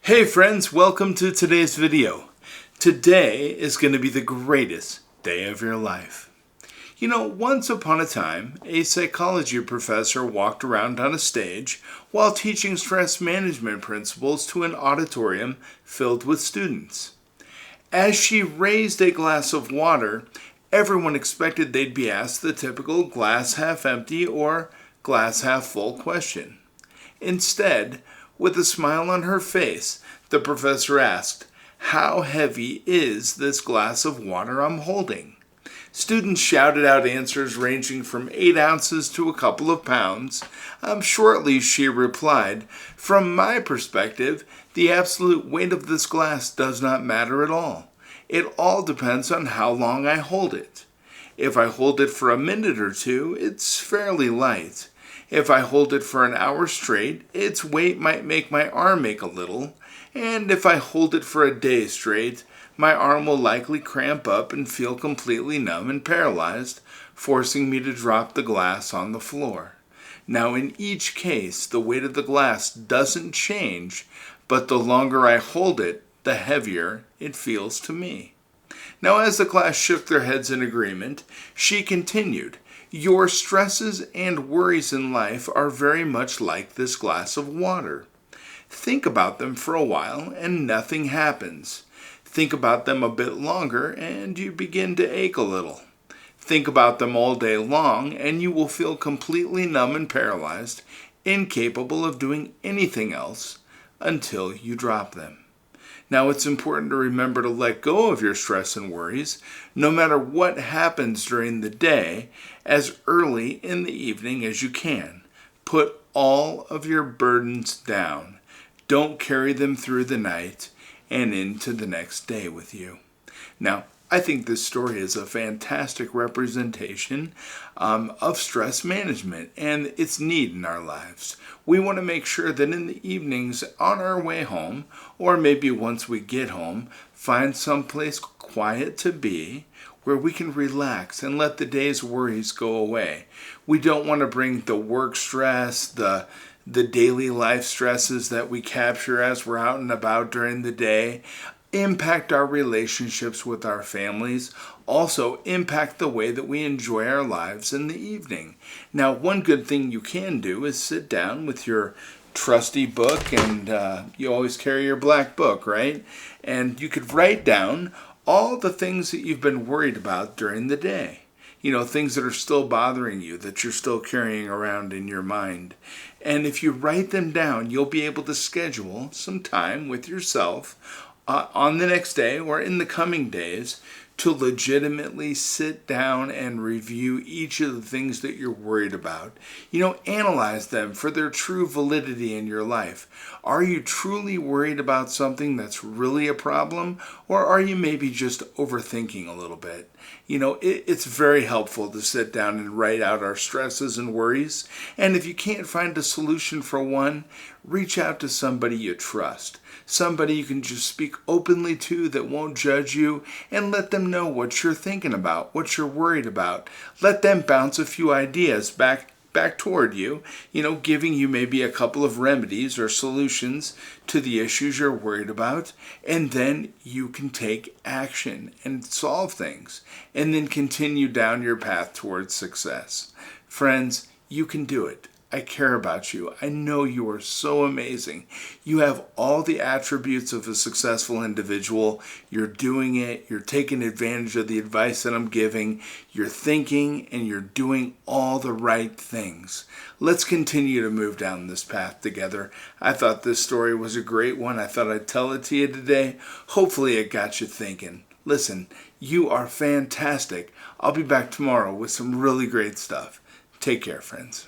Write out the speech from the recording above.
Hey friends, welcome to today's video. Today is going to be the greatest day of your life. You know, once upon a time, a psychology professor walked around on a stage while teaching stress management principles to an auditorium filled with students. As she raised a glass of water, everyone expected they'd be asked the typical glass half empty or glass half full question. Instead, with a smile on her face, the professor asked, "How heavy is this glass of water I'm holding?" Students shouted out answers ranging from 8 ounces to a couple of pounds. Shortly, she replied, "From my perspective, the absolute weight of this glass does not matter at all. It all depends on how long I hold it. If I hold it for a minute or two, it's fairly light. If I hold it for an hour straight, its weight might make my arm ache a little, and if I hold it for a day straight, my arm will likely cramp up and feel completely numb and paralyzed, forcing me to drop the glass on the floor. Now, in each case, the weight of the glass doesn't change, but the longer I hold it, the heavier it feels to me." Now, as the class shook their heads in agreement, she continued, "Your stresses and worries in life are very much like this glass of water. Think about them for a while and nothing happens. Think about them a bit longer and you begin to ache a little. Think about them all day long and you will feel completely numb and paralyzed, incapable of doing anything else until you drop them." Now, it's important to remember to let go of your stress and worries, no matter what happens during the day, as early in the evening as you can. Put all of your burdens down. Don't carry them through the night and into the next day with you. Now, I think this story is a fantastic representation of stress management and its need in our lives. We want to make sure that in the evenings on our way home, or maybe once we get home, find someplace quiet to be where we can relax and let the day's worries go away. We don't want to bring the work stress, the daily life stresses that we capture as we're out and about during the day, impact our relationships with our families, also impact the way that we enjoy our lives in the evening. Now, one good thing you can do is sit down with your trusty book, and you always carry your black book, right? And you could write down all the things that you've been worried about during the day. You know, things that are still bothering you, that you're still carrying around in your mind. And if you write them down, you'll be able to schedule some time with yourself on the next day or in the coming days to legitimately sit down and review each of the things that you're worried about. You know, analyze them for their true validity in your life. Are you truly worried about something that's really a problem, or are you maybe just overthinking a little bit? You know, it's very helpful to sit down and write out our stresses and worries. And if you can't find a solution for one, reach out to somebody you trust. Somebody you can just speak openly to that won't judge you, and let them know what you're thinking about, what you're worried about. Let them bounce a few ideas back toward you, giving you maybe a couple of remedies or solutions to the issues you're worried about, and then you can take action and solve things, and then continue down your path towards success. Friends, you can do it. I care about you. I know you are so amazing. You have all the attributes of a successful individual. You're doing it. You're taking advantage of the advice that I'm giving. You're thinking and you're doing all the right things. Let's continue to move down this path together. I thought this story was a great one. I thought I'd tell it to you today. Hopefully it got you thinking. Listen, you are fantastic. I'll be back tomorrow with some really great stuff. Take care, friends.